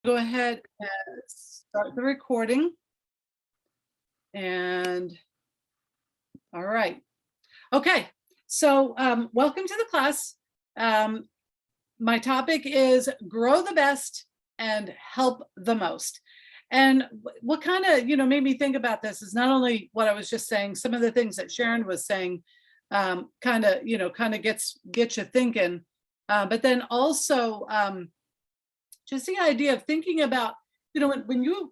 go ahead and start the recording. And all right. Okay, so welcome to the class. My topic is grow the best and help the most. And what kind of, made me think about this is not only what I was just saying, some of the things that Sharon was saying kind of gets you thinking, but then also just the idea of thinking about, when you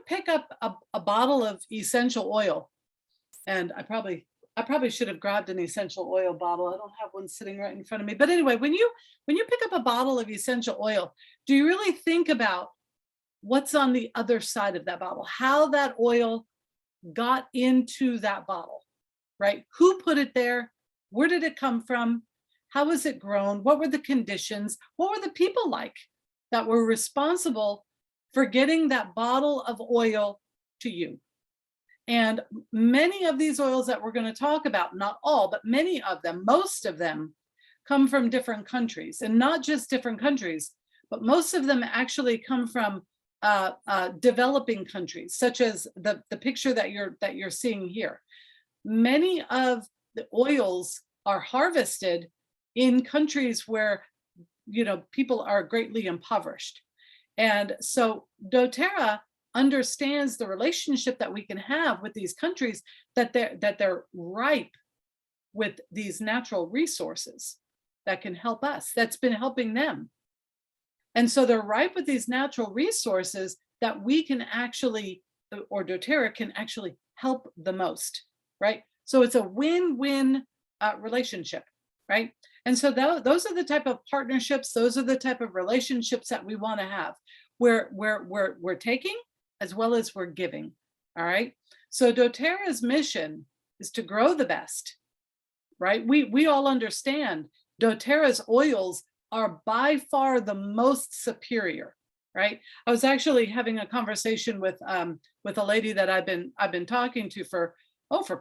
pick up a bottle of essential oil, and I probably should have grabbed an essential oil bottle. I don't have one sitting right in front of me. But anyway, when you pick up a bottle of essential oil, do you really think about what's on the other side of that bottle? How that oil got into that bottle, right? Who put it there? Where did it come from? How was it grown? What were the conditions? What were the people like that were responsible for getting that bottle of oil to you? And many of these oils that we're going to talk about, not all, but many of them, most of them come from different countries, and not just different countries, but most of them actually come from developing countries, such as the picture that you're seeing here. Many of the oils are harvested in countries where people are greatly impoverished. And so doTERRA understands the relationship that we can have with these countries, that they're ripe with these natural resources that can help us, that's been helping them. And so they're ripe with these natural resources that we can actually, or doTERRA can actually help the most, right? So it's a win-win relationship, right? And so those are the type of partnerships, those are the type of relationships that we want to have, where we're taking as well as we're giving. All right. So doTERRA's mission is to grow the best, right? We all understand doTERRA's oils are by far the most superior, right? I was actually having a conversation with a lady that I've been talking to for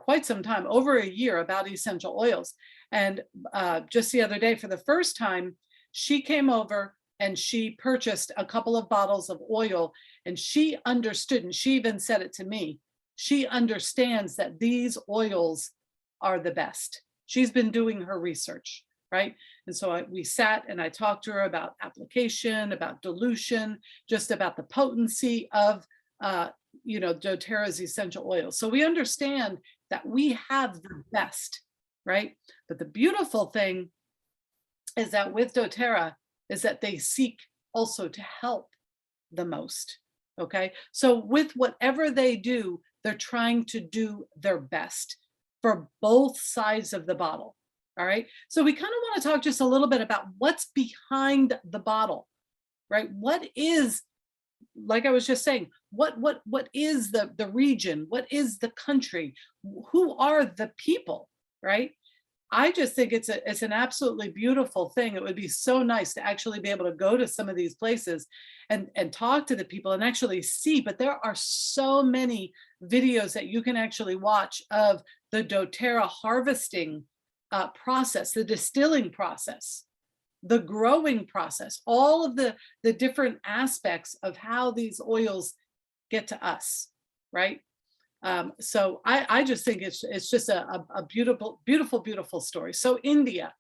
quite some time, over a year, about essential oils. And just the other day, for the first time, she came over and she purchased a couple of bottles of oil, and she understood, and she even said it to me, she understands that these oils are the best. She's been doing her research, right? And so we sat and I talked to her about application, about dilution, just about the potency of doTERRA's essential oils. So we understand that we have the best, right? But the beautiful thing is that with doTERRA is that they seek also to help the most, okay? So with whatever they do, they're trying to do their best for both sides of the bottle, all right? So we kind of want to talk just a little bit about what's behind the bottle, right? What is, like I was just saying, what is the region? What is the country? Who are the people, right? I just think it's an absolutely beautiful thing. It would be so nice to actually be able to go to some of these places and talk to the people and actually see, but there are so many videos that you can actually watch of the doTERRA harvesting process, the distilling process, the growing process, all of the different aspects of how these oils get to us, right? So I just think it's just a beautiful, beautiful, beautiful story. So India.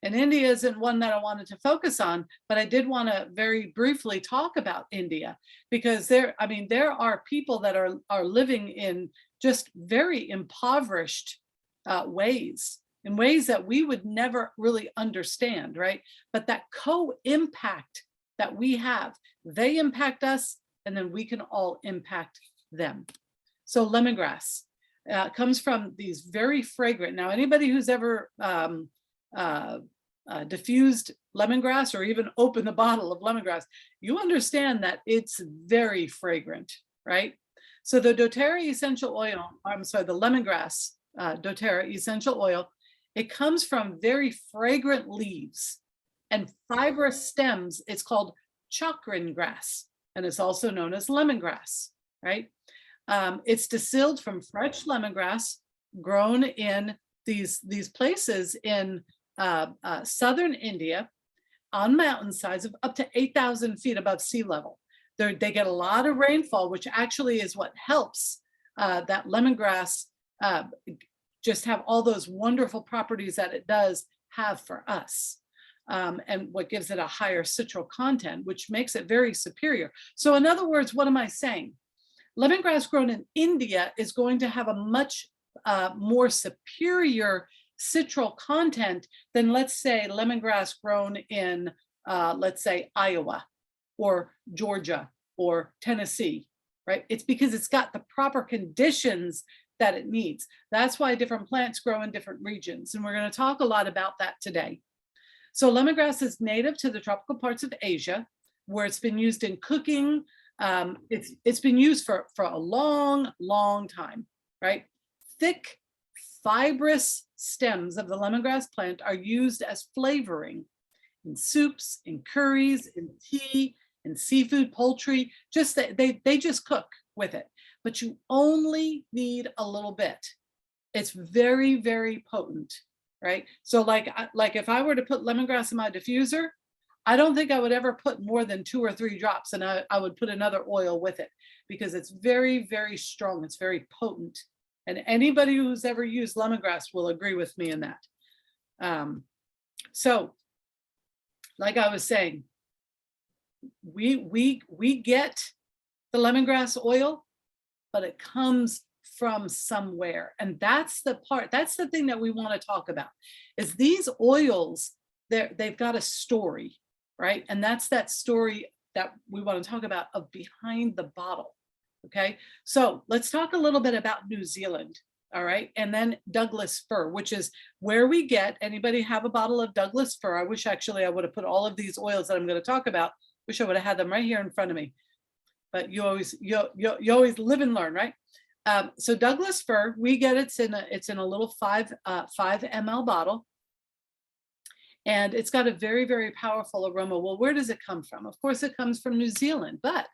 And India isn't one that I wanted to focus on, but I did want to very briefly talk about India, because there are people that are living in just very impoverished ways, in ways that we would never really understand, right? But that co-impact that we have, they impact us, and then we can all impact them. So lemongrass comes from these very fragrant, now anybody who's ever diffused lemongrass or even opened a bottle of lemongrass, you understand that it's very fragrant, right? So the doTERRA essential oil, the lemongrass doTERRA essential oil, it comes from very fragrant leaves and fibrous stems. It's called chakran grass, and it's also known as lemongrass, right? It's distilled from fresh lemongrass grown in these places in southern India, on mountainsides of up to 8,000 feet above sea level. They get a lot of rainfall, which actually is what helps that lemongrass just have all those wonderful properties that it does have for us. And what gives it a higher citral content, which makes it very superior. So in other words, what am I saying? Lemongrass grown in India is going to have a much more superior citral content than, let's say, lemongrass grown in, let's say, Iowa or Georgia or Tennessee, right? It's because it's got the proper conditions that it needs. That's why different plants grow in different regions. And we're going to talk a lot about that today. So lemongrass is native to the tropical parts of Asia, where it's been used in cooking. It's been used for a long time, right? Thick, fibrous stems of the lemongrass plant are used as flavoring in soups, in curries, in tea, in seafood, poultry. Just they just cook with it, but you only need a little bit. It's very, very potent, right? So like if I were to put lemongrass in my diffuser, I don't think I would ever put more than 2 or 3 drops, and I would put another oil with it because it's very, very strong. It's very potent. And anybody who's ever used lemongrass will agree with me in that. So like I was saying, we get the lemongrass oil, but it comes from somewhere. And that's the part, that's the thing that we want to talk about, is these oils, they've got a story, right? And that's that story that we want to talk about of behind the bottle. Okay, so let's talk a little bit about New Zealand. All right, and then Douglas fir, which is where we get. Anybody have a bottle of Douglas fir? I wish actually I would have put all of these oils that I'm going to talk about. Wish I would have had them right here in front of me. But you always live and learn, right? So Douglas fir, we get it's in a little 5 ml bottle, and it's got a very, very powerful aroma. Well, where does it come from? Of course, it comes from New Zealand. But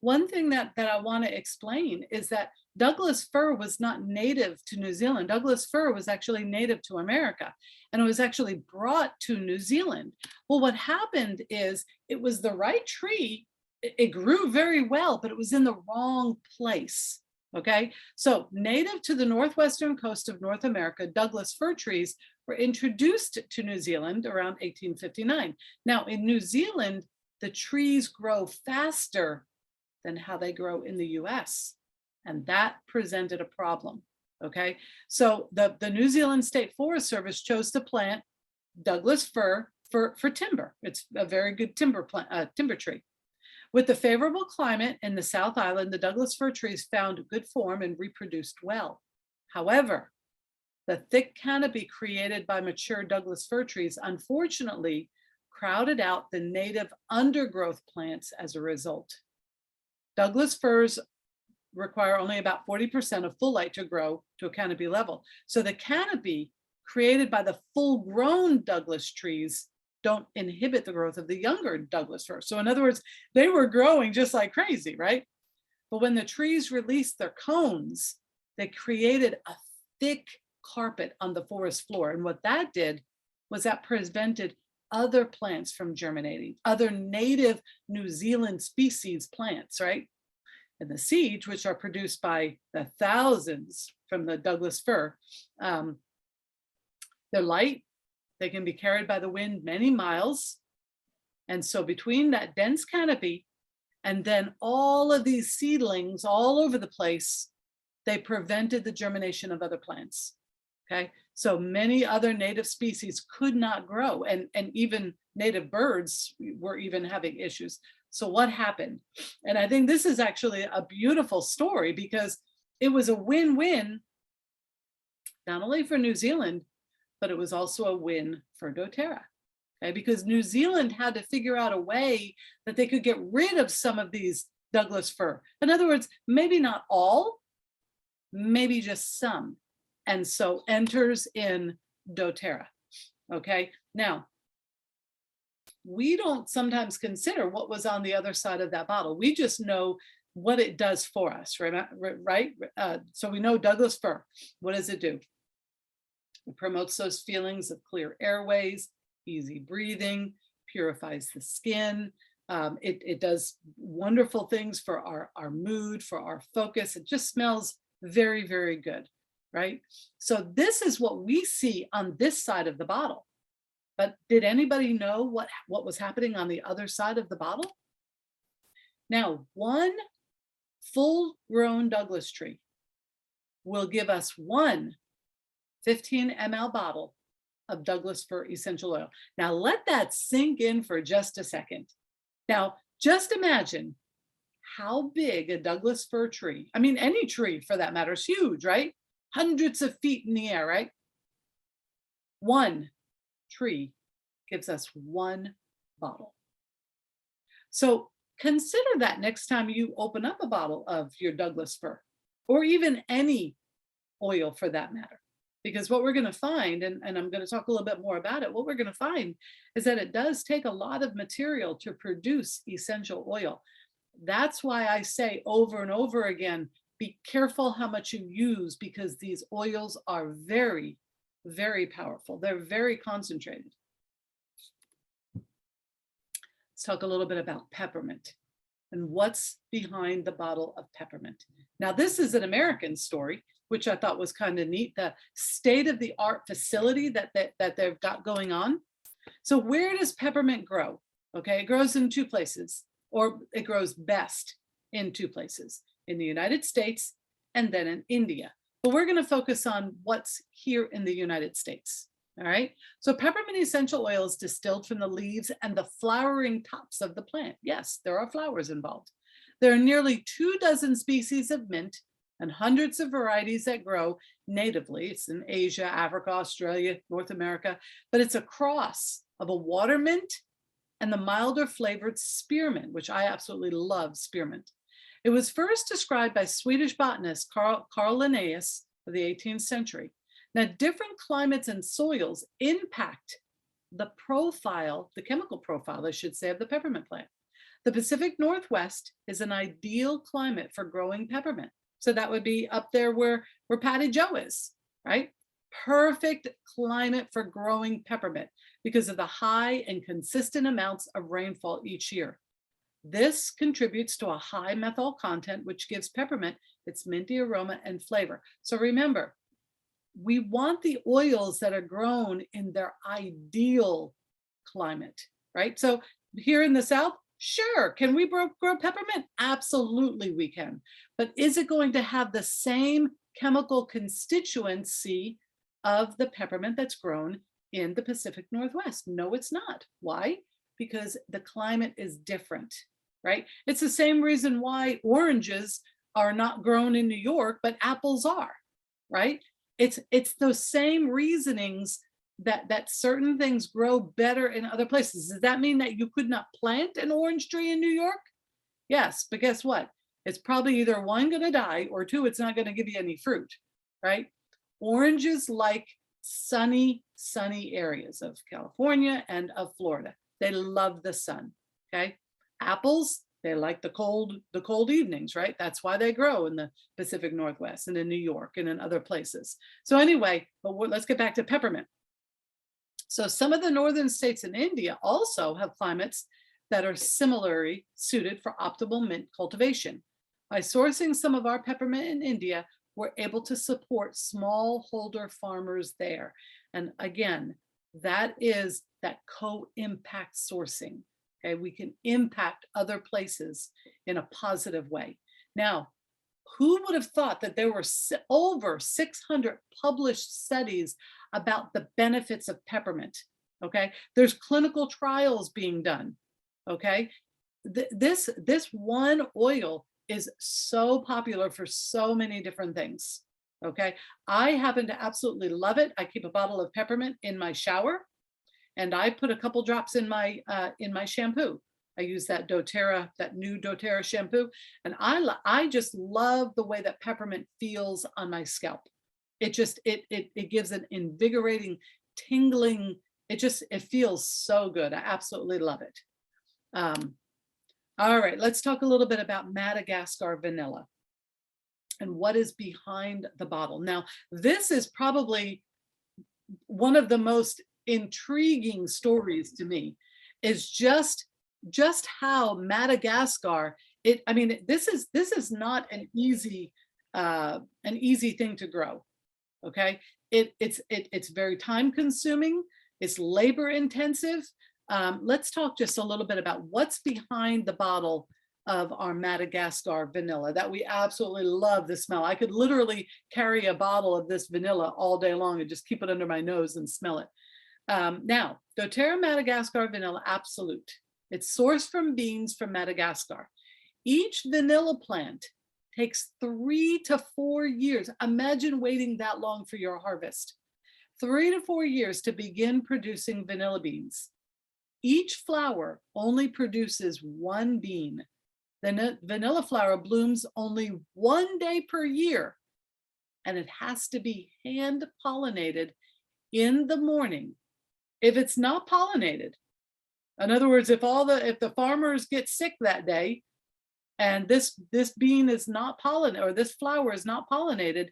one thing that I want to explain is that Douglas fir was not native to New Zealand. Douglas fir was actually native to America, and it was actually brought to New Zealand. Well, what happened is it was the right tree. It grew very well, but it was in the wrong place. Okay, so native to the northwestern coast of North America, Douglas fir trees were introduced to New Zealand around 1859. Now, in New Zealand, the trees grow faster than how they grow in the US. And that presented a problem, okay? So the New Zealand State Forest Service chose to plant Douglas fir for timber. It's a very good timber tree. With the favorable climate in the South Island, the Douglas fir trees found good form and reproduced well. However, the thick canopy created by mature Douglas fir trees unfortunately crowded out the native undergrowth plants as a result. Douglas firs require only about 40% of full light to grow to a canopy level. So the canopy created by the full-grown Douglas trees don't inhibit the growth of the younger Douglas fir. So in other words, they were growing just like crazy, right? But when the trees released their cones, they created a thick carpet on the forest floor. And what that did was that prevented other plants from germinating, other native New Zealand species plants, right? And the seeds, which are produced by the thousands from the Douglas fir, they're light, they can be carried by the wind many miles. And so between that dense canopy and then all of these seedlings all over the place, they prevented the germination of other plants. Okay, so many other native species could not grow, and even native birds were even having issues. So what happened? And I think this is actually a beautiful story because it was a win-win, not only for New Zealand, but it was also a win for doTERRA. Okay, because New Zealand had to figure out a way that they could get rid of some of these Douglas fir. In other words, maybe not all, maybe just some. And so enters in doTERRA. Okay, now we don't sometimes consider what was on the other side of that bottle. We just know what it does for us, right? So we know Douglas fir. What does it do? It promotes those feelings of clear airways, easy breathing, purifies the skin. It does wonderful things for our mood, for our focus. It just smells very, very good, right? So this is what we see on this side of the bottle. But did anybody know what was happening on the other side of the bottle? Now, one full-grown Douglas tree will give us one 15 ml bottle of Douglas fir essential oil. Now, let that sink in for just a second. Now, just imagine how big a Douglas fir tree, I mean, any tree for that matter, is huge, right? Hundreds of feet in the air, right? One tree gives us one bottle. So consider that next time you open up a bottle of your Douglas fir, or even any oil for that matter. Because what we're going to find, and I'm going to talk a little bit more about it, what we're going to find is that it does take a lot of material to produce essential oil. That's why I say over and over again, be careful how much you use, because these oils are very, very powerful. They're very concentrated. Let's talk a little bit about peppermint and what's behind the bottle of peppermint. Now, this is an American story, which I thought was kind of neat, the state-of-the-art facility that they've got going on. So where does peppermint grow? Okay, it grows in two places, or it grows best in two places, in the United States and then in India. But we're going to focus on what's here in the United States. All right, so peppermint essential oil is distilled from the leaves and the flowering tops of the plant. Yes, there are flowers involved. There are nearly 24 species of mint and hundreds of varieties that grow natively. It's in Asia, Africa, Australia, North America, but it's a cross of a water mint and the milder flavored spearmint, which I absolutely love spearmint. It was first described by Swedish botanist Carl Linnaeus of the 18th century. Now, different climates and soils impact the profile, the chemical profile, I should say, of the peppermint plant. The Pacific Northwest is an ideal climate for growing peppermint. So that would be up there where Patty Joe is, right? Perfect climate for growing peppermint because of the high and consistent amounts of rainfall each year. This contributes to a high methyl content, which gives peppermint its minty aroma and flavor. So remember, we want the oils that are grown in their ideal climate, right? So here in the South, sure, can we grow peppermint? Absolutely we can. But is it going to have the same chemical constituency of the peppermint that's grown in the Pacific Northwest? No, it's not. Why? Because the climate is different, right? It's the same reason why oranges are not grown in New York, but apples are, right? It's those same reasonings that certain things grow better in other places. Does that mean that you could not plant an orange tree in New York? Yes, but guess what? It's probably either one, going to die, or two, it's not going to give you any fruit, right? Oranges like sunny areas of California and of Florida. They love the sun, okay? Apples, they like the cold evenings, right? That's why they grow in the Pacific Northwest and in New York and in other places. So anyway, but let's get back to peppermint. So some of the northern states in India also have climates that are similarly suited for optimal mint cultivation. By sourcing some of our peppermint in India, we're able to support smallholder farmers there. And again, that is that co-impact sourcing. Okay, we can impact other places in a positive way. Now, who would have thought that there were over 600 published studies about the benefits of peppermint? Okay, there's clinical trials being done. Okay, this one oil is so popular for so many different things. Okay, I happen to absolutely love it. I keep a bottle of peppermint in my shower, and I put a couple drops in my shampoo. I use that doTERRA, that new doTERRA shampoo, and I just love the way that peppermint feels on my scalp. It just it gives an invigorating, tingling. It feels so good. I absolutely love it. All right, let's talk a little bit about Madagascar vanilla and what is behind the bottle. Now, this is probably one of the most intriguing stories to me. is just how Madagascar, I mean, this is not an easy thing to grow. Okay, it's very time consuming. It's labor intensive. Let's talk just a little bit about what's behind the bottle of our Madagascar vanilla that we absolutely love the smell. I could literally carry a bottle of this vanilla all day long and just keep it under my nose and smell it. Now, doTERRA Madagascar Vanilla Absolute. It's sourced from beans from Madagascar. Each vanilla plant takes 3 to 4 years. Imagine waiting that long for your harvest. 3 to 4 years to begin producing vanilla beans. Each flower only produces 1 bean. The vanilla flower blooms only 1 day per year, and it has to be hand pollinated in the morning. If it's not pollinated, in other words, if the farmers get sick that day, and this bean is not pollinated, or this flower is not pollinated,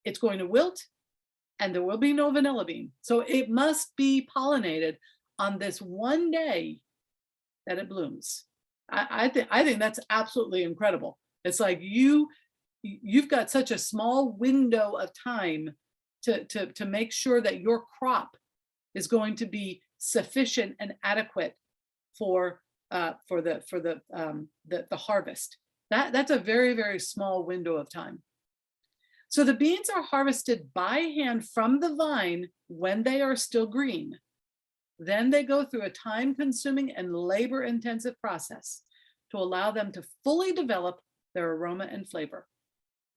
it's going to wilt, and there will be no vanilla bean. So it must be pollinated on this 1 day that it blooms. I think that's absolutely incredible. It's like you've got such a small window of time to make sure that your crop is going to be sufficient and adequate for the harvest. That's a very, very small window of time. So the beans are harvested by hand from the vine when they are still green. Then they go through a time-consuming and labor-intensive process to allow them to fully develop their aroma and flavor.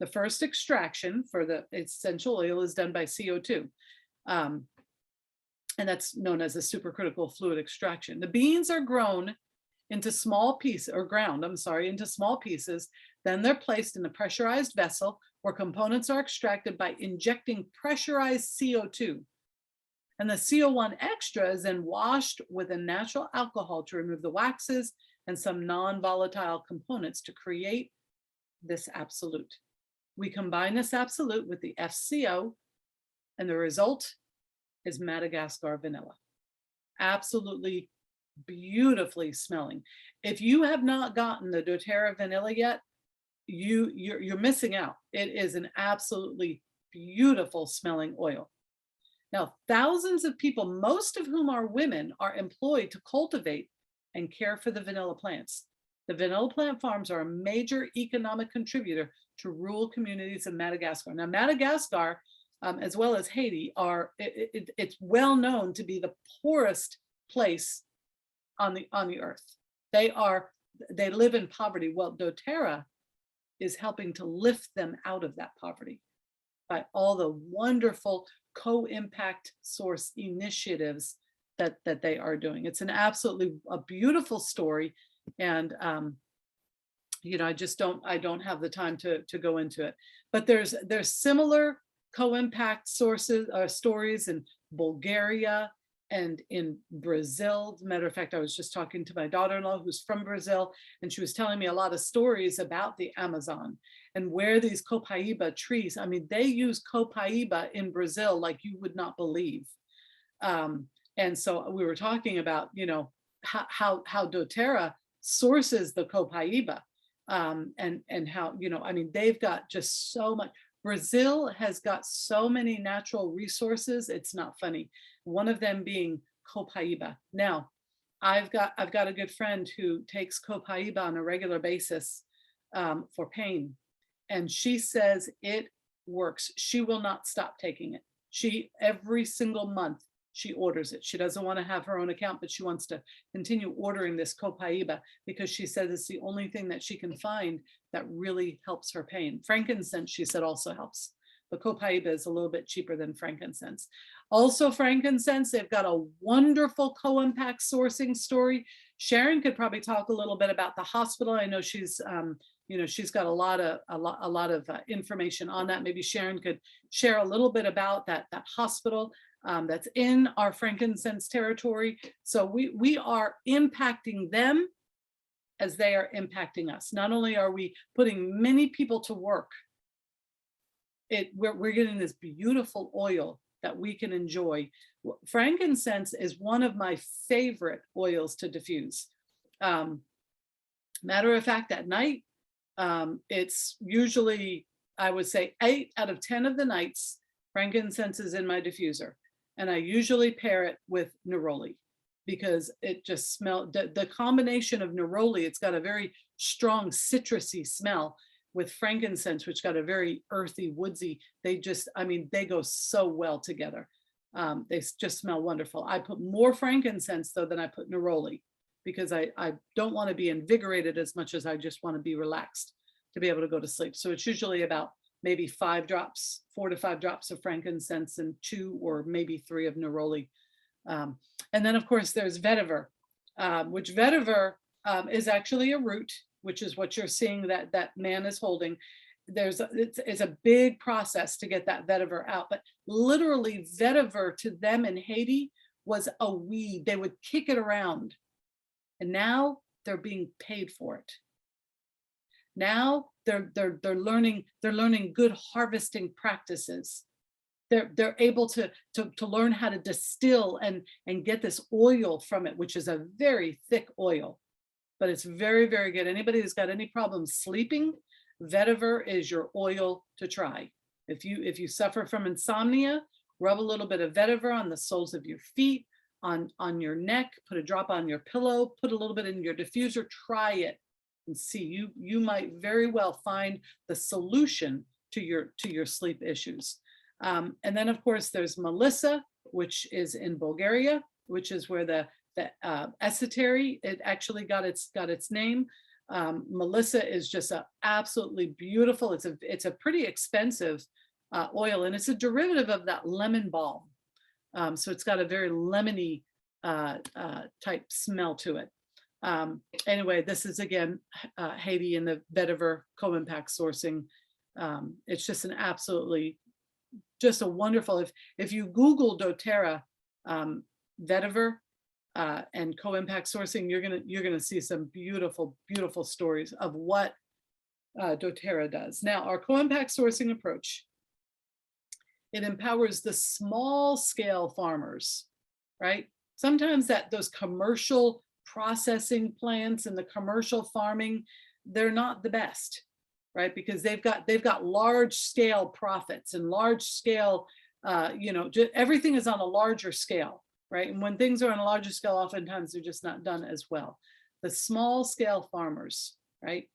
The first extraction for the essential oil is done by CO2, and that's known as a supercritical fluid extraction. The beans are grown into small pieces, or ground, into small pieces. Then they're placed in a pressurized vessel where components are extracted by injecting pressurized CO2. And the CO1 extra is then washed with a natural alcohol to remove the waxes and some non-volatile components to create this absolute. We combine this absolute with the FCO, and the result is Madagascar vanilla. Absolutely beautifully smelling. If you have not gotten the doTERRA vanilla yet, you're missing out. It is an absolutely beautiful smelling oil. Now, thousands of people, most of whom are women, are employed to cultivate and care for the vanilla plants. The vanilla plant farms are a major economic contributor to rural communities in Madagascar. Now, Madagascar, as well as Haiti, it's well known to be the poorest place on the earth. They live in poverty. Well, doTERRA is helping to lift them out of that poverty by all the wonderful co-impact source initiatives that they are doing. It's an absolutely a beautiful story, and I don't have the time to go into it. But there's similar co-impact sources or stories in Bulgaria and in Brazil. As a matter of fact, I was just talking to my daughter-in-law who's from Brazil, and she was telling me a lot of stories about the Amazon and where these copaiba trees, I mean, they use copaiba in Brazil like you would not believe. And so we were talking about, how doTERRA sources the copaiba, and how, I mean, they've got just so much. Brazil has got so many natural resources, it's not funny. One of them being copaiba. Now, I've got a good friend who takes copaiba on a regular basis for pain, and she says it works. She will not stop taking it. Every single month she orders it. She doesn't want to have her own account, but she wants to continue ordering this copaiba because she says it's the only thing that she can find that really helps her pain. Frankincense, she said, also helps. But copaiba is a little bit cheaper than frankincense. Also, frankincense, they've got a wonderful co-impact sourcing story. Sharon could probably talk a little bit about the hospital. I know she's got a lot of information on that. Maybe Sharon could share a little bit about that hospital that's in our frankincense territory. So we are impacting them as they are impacting us. Not only are we putting many people to work, we're getting this beautiful oil that we can enjoy. Frankincense is one of my favorite oils to diffuse. Matter of fact, at night, it's usually, I would say 8 out of 10 of the nights, frankincense is in my diffuser. And I usually pair it with neroli because it just smells, the combination of neroli, it's got a very strong citrusy smell, with frankincense, which got a very earthy, woodsy. They just, I mean, they go so well together. They just smell wonderful. I put more frankincense though than I put neroli, because I don't want to be invigorated as much as I just want to be relaxed to be able to go to sleep. So it's usually about maybe 4 to 5 drops of frankincense and 2 or maybe 3 of neroli. And then of course there's vetiver, which vetiver is actually a root, which is what you're seeing that man is holding. It's a big process to get that vetiver out, but literally vetiver to them in Haiti was a weed. They would kick it around, and now they're being paid for it. Now they're learning good harvesting practices. They're able to learn how to distill and get this oil from it, which is a very thick oil, but it's very, very good. Anybody who's got any problems sleeping, vetiver is your oil to try. If you suffer from insomnia, rub a little bit of vetiver on the soles of your feet, on your neck, put a drop on your pillow, put a little bit in your diffuser, try it and see. You might very well find the solution to your sleep issues. And then of course there's Melissa, which is in Bulgaria, which is where the esoteric, it actually got its name. Melissa is just absolutely beautiful. It's a pretty expensive oil, and it's a derivative of that lemon balm. So it's got a very lemony type smell to it. Anyway, this is again Haiti and the vetiver co-impact sourcing. It's just an absolutely, just a wonderful, if you Google doTERRA vetiver and co-impact sourcing, you're gonna see some beautiful, beautiful stories of what doTERRA does. Now, our co-impact sourcing approach, it empowers the small scale farmers, right? Sometimes those commercial processing plants and the commercial farming, they're not the best, right? Because they've got large scale profits and large scale, everything is on a larger scale, right? And when things are on a larger scale, oftentimes they're just not done as well. The small scale farmers, right?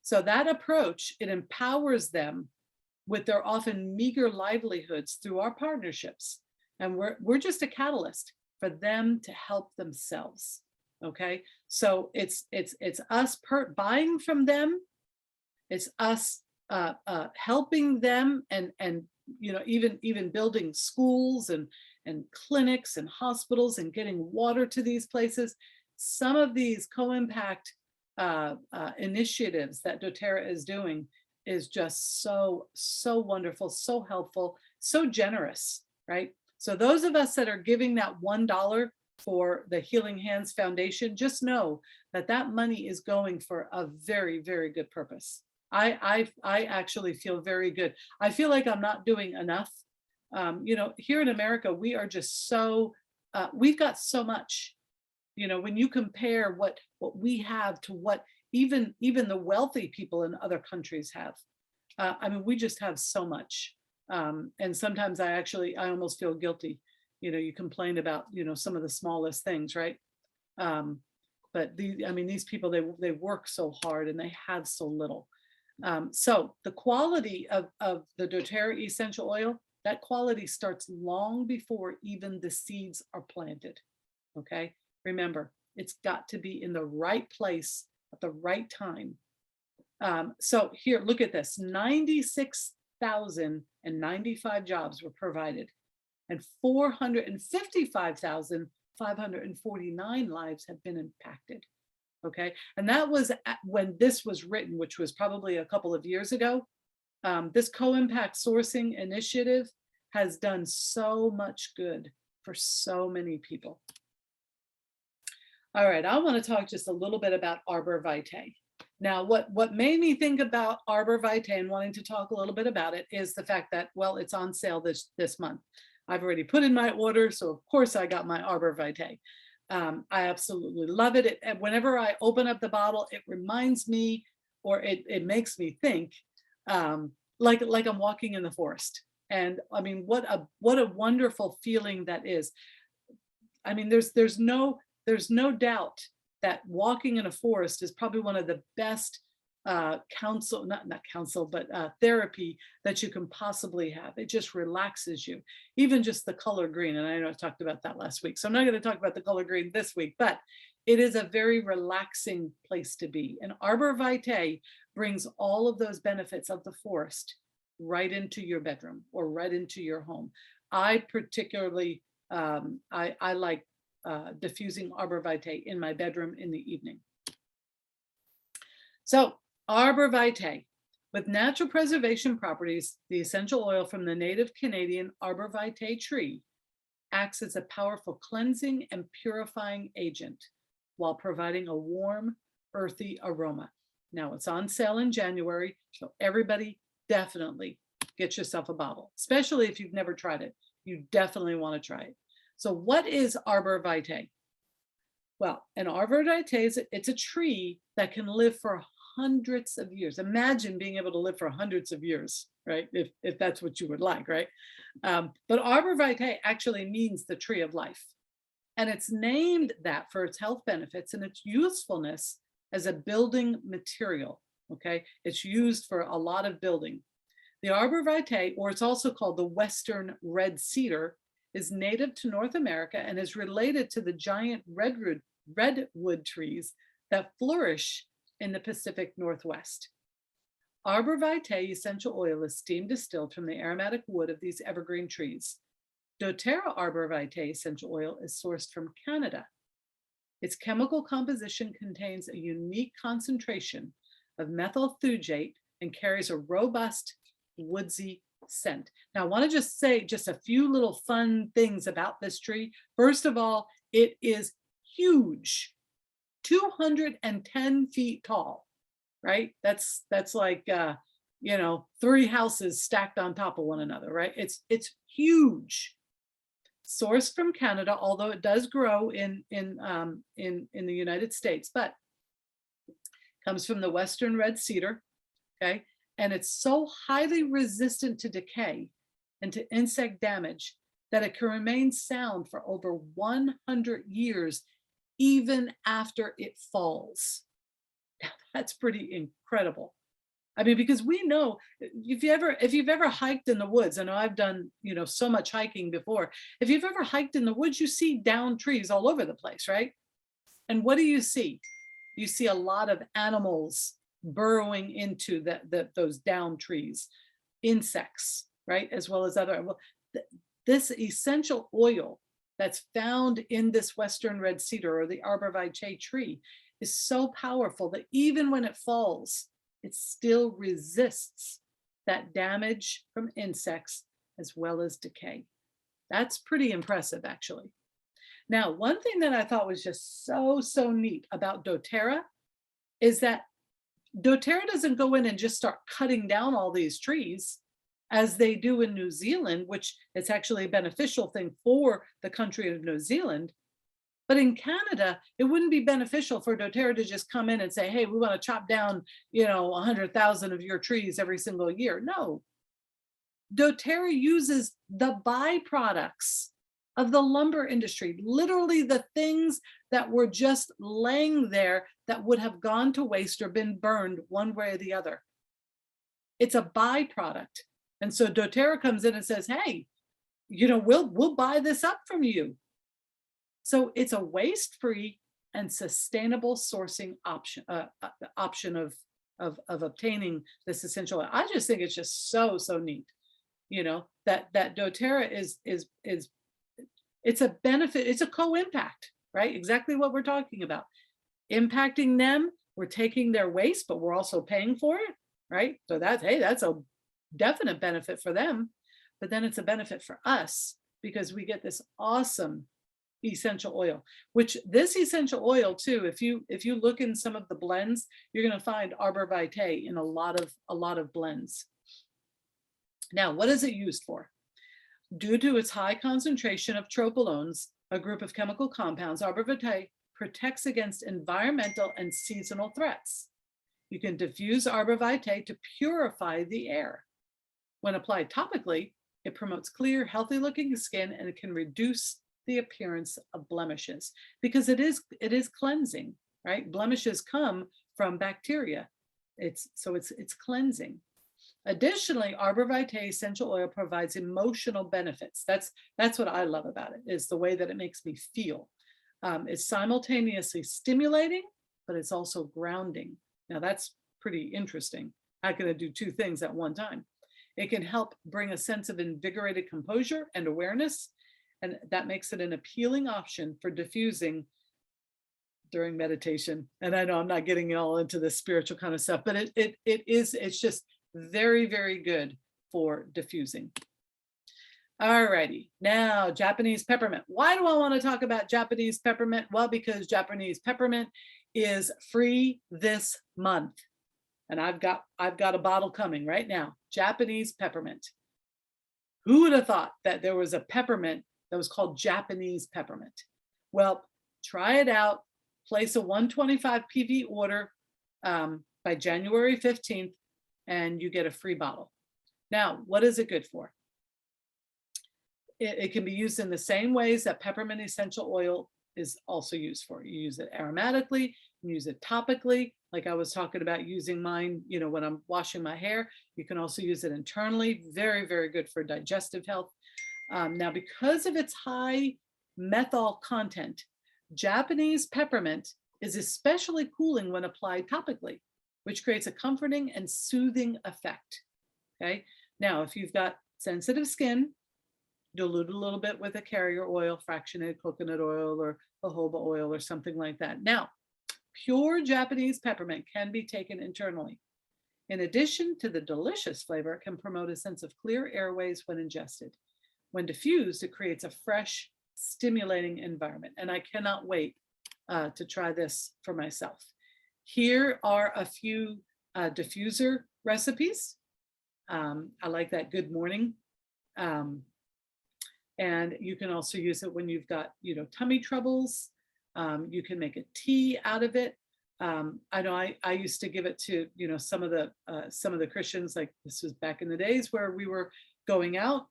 So that approach, it empowers them with their often meager livelihoods through our partnerships. And we're just a catalyst for them to help themselves, okay? So it's us buying from them, it's us helping them, and even building schools and clinics and hospitals and getting water to these places. Some of these co-impact initiatives that doTERRA is doing is just so wonderful, so helpful, so generous, right? So those of us that are giving that $1 for the Healing Hands Foundation, just know that that money is going for a very, very good purpose. I actually feel very good. I feel like I'm not doing enough. Here in America, we are just so, we've got so much. When you compare what we have to what even the wealthy people in other countries have, I mean, we just have so much. And sometimes I almost feel guilty. You complain about, some of the smallest things, right? But these people, they work so hard and they have so little. So the quality of the doTERRA essential oil, that quality starts long before even the seeds are planted, okay? Remember, it's got to be in the right place at the right time. So here, look at this, 96,095 jobs were provided, and 455,549 lives have been impacted. Okay, and that was when this was written, which was probably a couple of years ago. This co-impact sourcing initiative has done so much good for so many people. All right, I want to talk just a little bit about Arborvitae. Now, what made me think about Arborvitae and wanting to talk a little bit about it is the fact that, well, it's on sale this month. I've already put in my order, so of course I got my Arborvitae. I absolutely love it. And whenever I open up the bottle, it reminds me, or it makes me think, like I'm walking in the forest. And I mean, what a wonderful feeling that is. I mean, there's no doubt that walking in a forest is probably one of the best therapy that you can possibly have. It just relaxes you. Even just the color green, and I know I talked about that last week, so I'm not going to talk about the color green this week, but it is a very relaxing place to be. And Arborvitae brings all of those benefits of the forest right into your bedroom or right into your home. I particularly, I like diffusing Arborvitae in my bedroom in the evening. So Arborvitae, with natural preservation properties, the essential oil from the native Canadian Arborvitae tree acts as a powerful cleansing and purifying agent while providing a warm, earthy aroma. Now it's on sale in January, so everybody definitely get yourself a bottle, especially if you've never tried it. You definitely want to try it. So what is Arborvitae? Well, an Arborvitae, it's a tree that can live for hundreds of years. Imagine being able to live for hundreds of years, right? If that's what you would like, right? But Arborvitae actually means the tree of life. And it's named that for its health benefits and its usefulness as a building material, okay? It's used for a lot of building. The Arborvitae, or it's also called the Western red cedar, is native to North America and is related to the giant redwood trees that flourish in the Pacific Northwest. Arborvitae essential oil is steam distilled from the aromatic wood of these evergreen trees. doTERRA Arborvitae essential oil is sourced from Canada. Its chemical composition contains a unique concentration of methyl thujate and carries a robust woodsy scent. Now, I want to just say just a few little fun things about this tree. First of all, it is huge, 210 feet tall, right? That's like, you know, 3 houses stacked on top of one another, right? It's huge. Sourced from Canada, although it does grow in the United States, but comes from the Western red cedar, okay? And it's so highly resistant to decay and to insect damage that it can remain sound for over 100 years, even after it falls. Now, that's pretty incredible. I mean, because we know if you've ever hiked in the woods, I know I've done, you know, so much hiking before. If you've ever hiked in the woods, you see down trees all over the place, right? And what do you see? You see a lot of animals burrowing into those down trees, insects, right? As well as other, well, this essential oil that's found in this Western red cedar or the Arborvitae tree is so powerful that even when it falls, it still resists that damage from insects as well as decay. That's pretty impressive, actually. Now, one thing that I thought was just so neat about doTERRA is that doTERRA doesn't go in and just start cutting down all these trees as they do in New Zealand, which is actually a beneficial thing for the country of New Zealand. But in Canada, it wouldn't be beneficial for doTERRA to just come in and say, hey, we want to chop down, you know, 100,000 of your trees every single year. No, doTERRA uses the byproducts of the lumber industry, literally the things that were just laying there that would have gone to waste or been burned one way or the other. It's a byproduct. And so doTERRA comes in and says, hey, you know, we'll buy this up from you. So it's a waste-free and sustainable sourcing option of obtaining this essential oil. I just think it's just so neat, you know, that doTERRA is it's a benefit, it's a co-impact, right? Exactly what we're talking about. Impacting them, we're taking their waste, but we're also paying for it, right? So that's, hey, that's a definite benefit for them, but then it's a benefit for us because we get this awesome essential oil, which this essential oil too, if you look in some of the blends, you're going to find Arborvitae in a lot of blends. Now, what is it used for? Due to its high concentration of tropanones, a group of chemical compounds, Arborvitae protects against environmental and seasonal threats. You can diffuse Arborvitae to purify the air. When applied topically, it promotes clear, healthy-looking skin, and it can reduce the appearance of blemishes because it is cleansing, right? Blemishes come from bacteria. It's cleansing. Additionally, Arborvitae Essential Oil provides emotional benefits. That's what I love about it, is the way that it makes me feel. It's simultaneously stimulating, but it's also grounding. Now that's pretty interesting. How can I do two things at one time? It can help bring a sense of invigorated composure and awareness, and that makes it an appealing option for diffusing during meditation. And I know I'm not getting all into the spiritual kind of stuff, but it's just very, very good for diffusing. All righty, now Japanese peppermint. Why do I want to talk about Japanese peppermint? Well, because Japanese peppermint is free this month. And I've got a bottle coming right now. Japanese peppermint. Who would have thought that there was a peppermint that was called Japanese peppermint? Well, try it out. Place a 125 PV order by January 15th, and you get a free bottle. Now, what is it good for? It can be used in the same ways that peppermint essential oil is also used for. You use it aromatically, you use it topically, like I was talking about using mine, when I'm washing my hair. You can also use it internally. Very, very good for digestive health. Now, because of its high methyl content, Japanese peppermint is especially cooling when applied topically, which creates a comforting and soothing effect. Okay. Now, if you've got sensitive skin, dilute a little bit with a carrier oil, fractionated coconut oil, or jojoba oil, or something like that. Now, pure Japanese peppermint can be taken internally. In addition to the delicious flavor, it can promote a sense of clear airways when ingested. When diffused, it creates a fresh, stimulating environment. And I cannot wait to try this for myself. Here are a few diffuser recipes. I like that good morning. And you can also use it when you've got, tummy troubles. You can make a tea out of it. I know I used to give it to, some of the Christians, like this was back in the days where we were going out,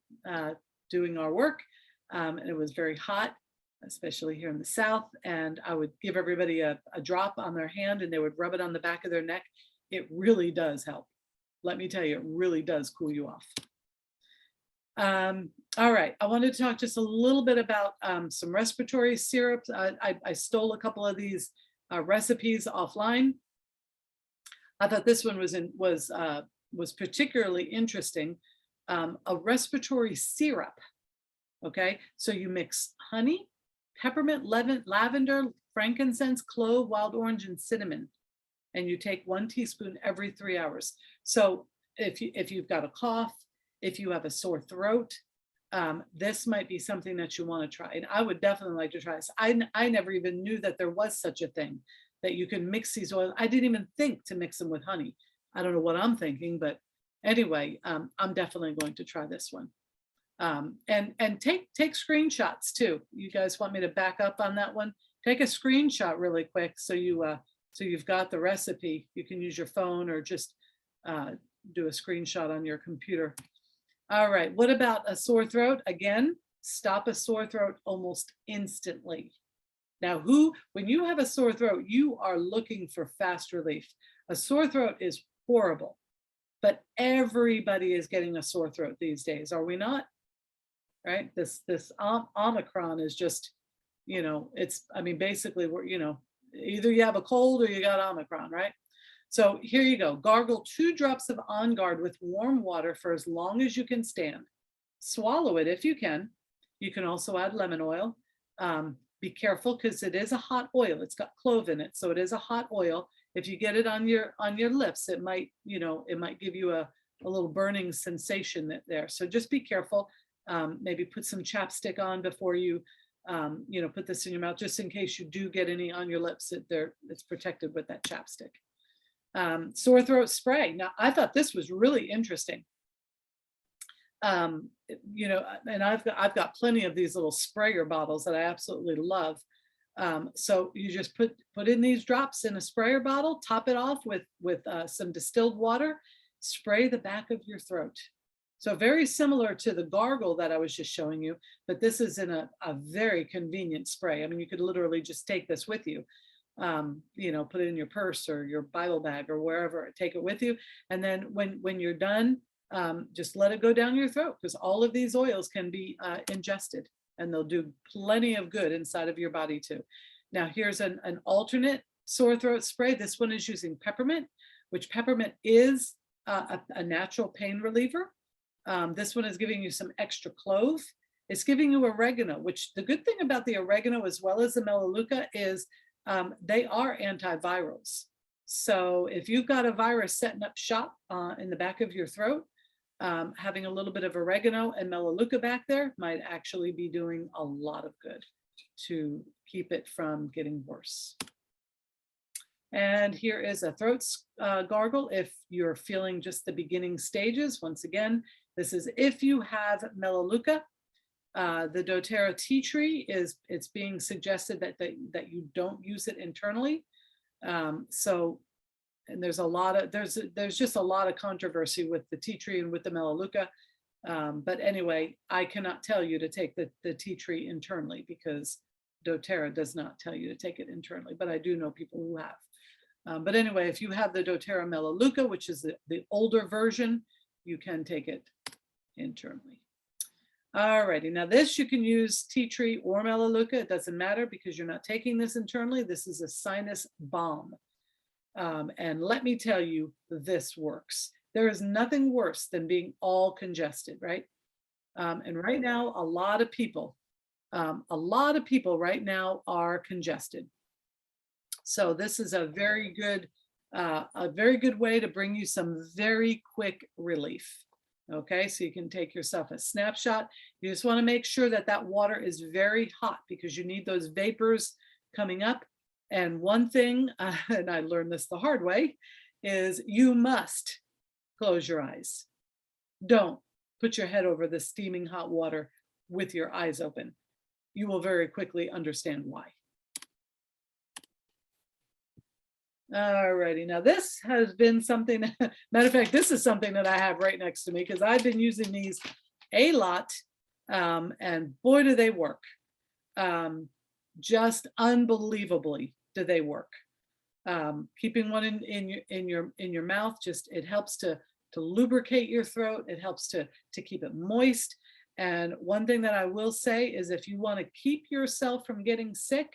doing our work. And it was very hot, especially here in the South. And I would give everybody a drop on their hand and they would rub it on the back of their neck. It really does help. Let me tell you, it really does cool you off. All right, I wanted to talk just a little bit about some respiratory syrups. I stole a couple of these recipes offline. I thought this one was particularly interesting. A respiratory syrup. Okay, so you mix honey, peppermint, lavender, frankincense, clove, wild orange, and cinnamon, and you take 1 teaspoon every 3 hours. So if you've got a cough, if you have a sore throat, this might be something that you want to try. And I would definitely like to try this. I never even knew that there was such a thing, that you can mix these oils. I didn't even think to mix them with honey. I don't know what I'm thinking, but anyway, I'm definitely going to try this one. And take screenshots too. You guys want me to back up on that one? Take a screenshot really quick so you've got the recipe. You can use your phone or just do a screenshot on your computer. All right, what about a sore throat? Again, stop a sore throat almost instantly. Now, when you have a sore throat, you are looking for fast relief. A sore throat is horrible, but everybody is getting a sore throat these days, are we not? Right? This Omicron is just, basically we're, either you have a cold or you got Omicron, right? So here you go. Gargle 2 drops of On Guard with warm water for as long as you can stand. Swallow it if you can. You can also add lemon oil. Be careful because it is a hot oil. It's got clove in it, so it is a hot oil. If you get it on your lips, it might give you a little burning sensation there. So just be careful. Maybe put some chapstick on before you put this in your mouth, just in case you do get any on your lips. It's protected with that chapstick. Sore throat spray. Now, I thought this was really interesting. you know, and I've got plenty of these little sprayer bottles that I absolutely love. So you just put in these drops in a sprayer bottle, top it off with some distilled water, spray the back of your throat. So very similar to the gargle that I was just showing you, but this is in a very convenient spray. I mean, you could literally just take this with you, you know, put it in your purse or your Bible bag or wherever, take it with you. And then when you're done, just let it go down your throat, because all of these oils can be ingested, and they'll do plenty of good inside of your body too. Now here's an alternate sore throat spray. This one is using peppermint, which peppermint is a natural pain reliever. This one is giving you some extra clove. It's giving you oregano, which the good thing about the oregano as well as the melaleuca is they are antivirals. So if you've got a virus setting up shop in the back of your throat, having a little bit of oregano and melaleuca back there might actually be doing a lot of good to keep it from getting worse. And here is a throat gargle if you're feeling just the beginning stages. Once again, this is if you have melaleuca. The doTERRA tea tree it's being suggested that you don't use it internally. And there's a lot of there's just a lot of controversy with the tea tree and with the melaleuca. But anyway, I cannot tell you to take the tea tree internally, because doTERRA does not tell you to take it internally, but I do know people who have. But anyway, if you have the doTERRA melaleuca, which is the older version, you can take it internally. Alrighty, now this you can use tea tree or melaleuca, it doesn't matter because you're not taking this internally. This is a sinus bomb. And let me tell you, this works. There is nothing worse than being all congested, right? And right now, a lot of people right now are congested. So this is a very good way to bring you some very quick relief. Okay, so you can take yourself a snapshot. You just want to make sure that that water is very hot, because you need those vapors coming up. And one thing, and I learned this the hard way, is you must close your eyes. Don't put your head over the steaming hot water with your eyes open. You will very quickly understand why. Alrighty, now this has been something, matter of fact, this is something that I have right next to me, because I've been using these a lot, and boy, do they work. Just unbelievably do they work. Keeping one in your mouth, just it helps to lubricate your throat. It helps to keep it moist. And one thing that I will say is, if you want to keep yourself from getting sick,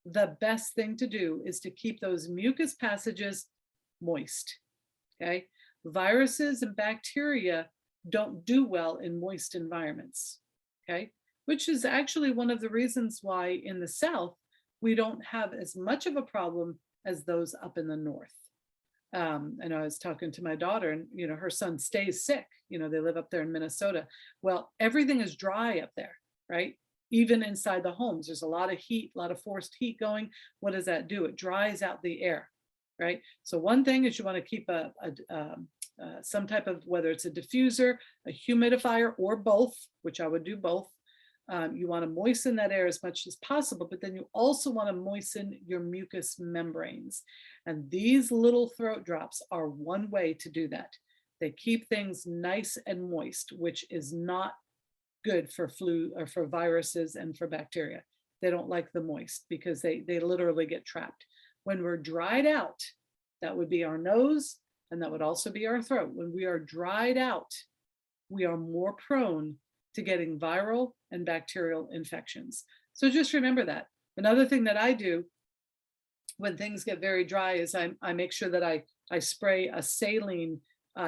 the best thing to do is to keep those mucus passages moist. Okay, viruses and bacteria don't do well in moist environments. Okay, which is actually one of the reasons why in the South we don't have as much of a problem as those up in the North. And I was talking to my daughter, and you know, her son stays sick. You know, they live up there in Minnesota. Well, everything is dry up there, right? Even inside the homes, there's a lot of heat, a lot of forced heat going. What does that do? It dries out the air, right? So one thing is you want to keep some type of, whether it's a diffuser, a humidifier, or both, which I would do both. You want to moisten that air as much as possible, but then you also want to moisten your mucous membranes. And these little throat drops are one way to do that. They keep things nice and moist, which is not good for flu or for viruses and for bacteria. They don't like the moist because they literally get trapped. When we're dried out, that would be our nose, and that would also be our throat. When we are dried out, we are more prone to getting viral and bacterial infections. So just remember that. Another thing that I do when things get very dry is I make sure that I spray a saline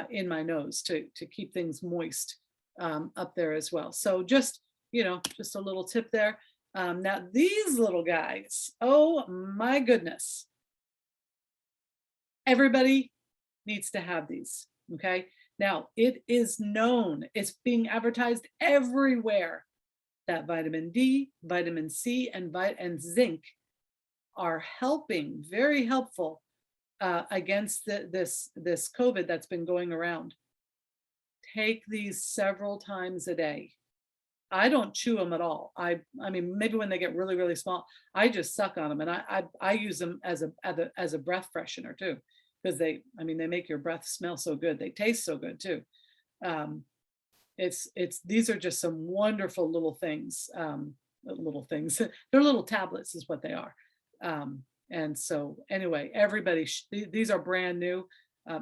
in my nose to keep things moist up there as well. So just, you know, just a little tip there. Now these little guys, oh my goodness. Everybody needs to have these, okay? Now it is known, it's being advertised everywhere, that vitamin D, vitamin C, and zinc are helping, very helpful against this COVID that's been going around. take these several times a day. I don't chew them at all. I mean, maybe when they get really, really small, I just suck on them, and I use them as a breath freshener too, because they make your breath smell so good. They taste so good too. These are just some wonderful little things. They're little tablets is what they are. And so anyway, everybody, these are brand new.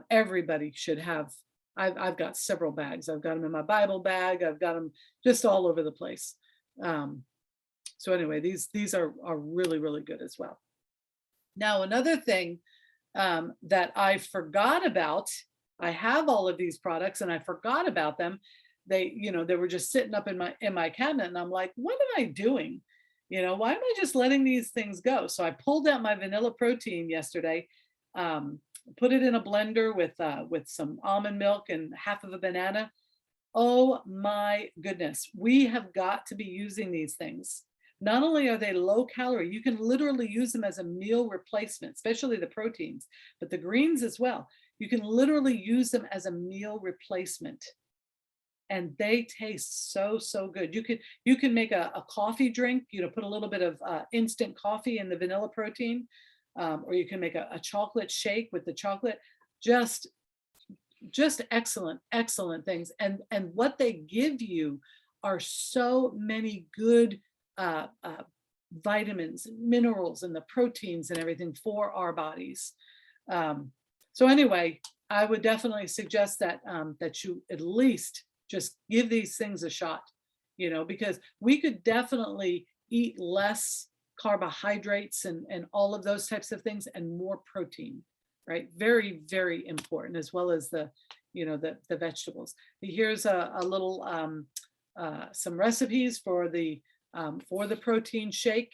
Everybody should have. I've got several bags. I've got them in my Bible bag. I've got them just all over the place. So anyway, these are really, really good as well. Now, another thing that I forgot about, I have all of these products and I forgot about them. They were just sitting up in my cabinet, and I'm like, what am I doing? Why am I just letting these things go? So I pulled out my vanilla protein yesterday, put it in a blender with some almond milk and half of a banana. Oh my goodness, we have got to be using these things. Not only are they low calorie, you can literally use them as a meal replacement, especially the proteins, but the greens as well. You can literally use them as a meal replacement. And they taste so, so good. You can make a coffee drink, put a little bit of instant coffee in the vanilla protein, or you can make a chocolate shake with the chocolate. Just excellent, excellent things. And what they give you are so many good vitamins, minerals, and the proteins and everything for our bodies. So anyway, I would definitely suggest that that you at least just give these things a shot, because we could definitely eat less carbohydrates and all of those types of things and more protein, right? Very, very important, as well as the vegetables. Here's a little some recipes for the protein shake.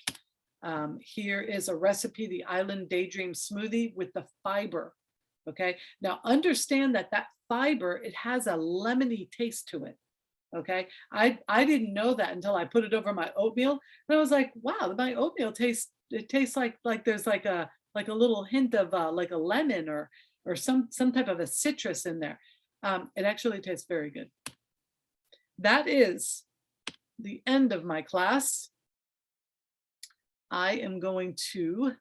Here is a recipe, the Island Daydream Smoothie with the fiber. Okay, now understand that fiber, it has a lemony taste to it. Okay, I didn't know that until I put it over my oatmeal, and I was like, wow, my oatmeal tastes like there's like a little hint of like a lemon or some type of a citrus in there. It actually tastes very good. That is the end of my class. I am going to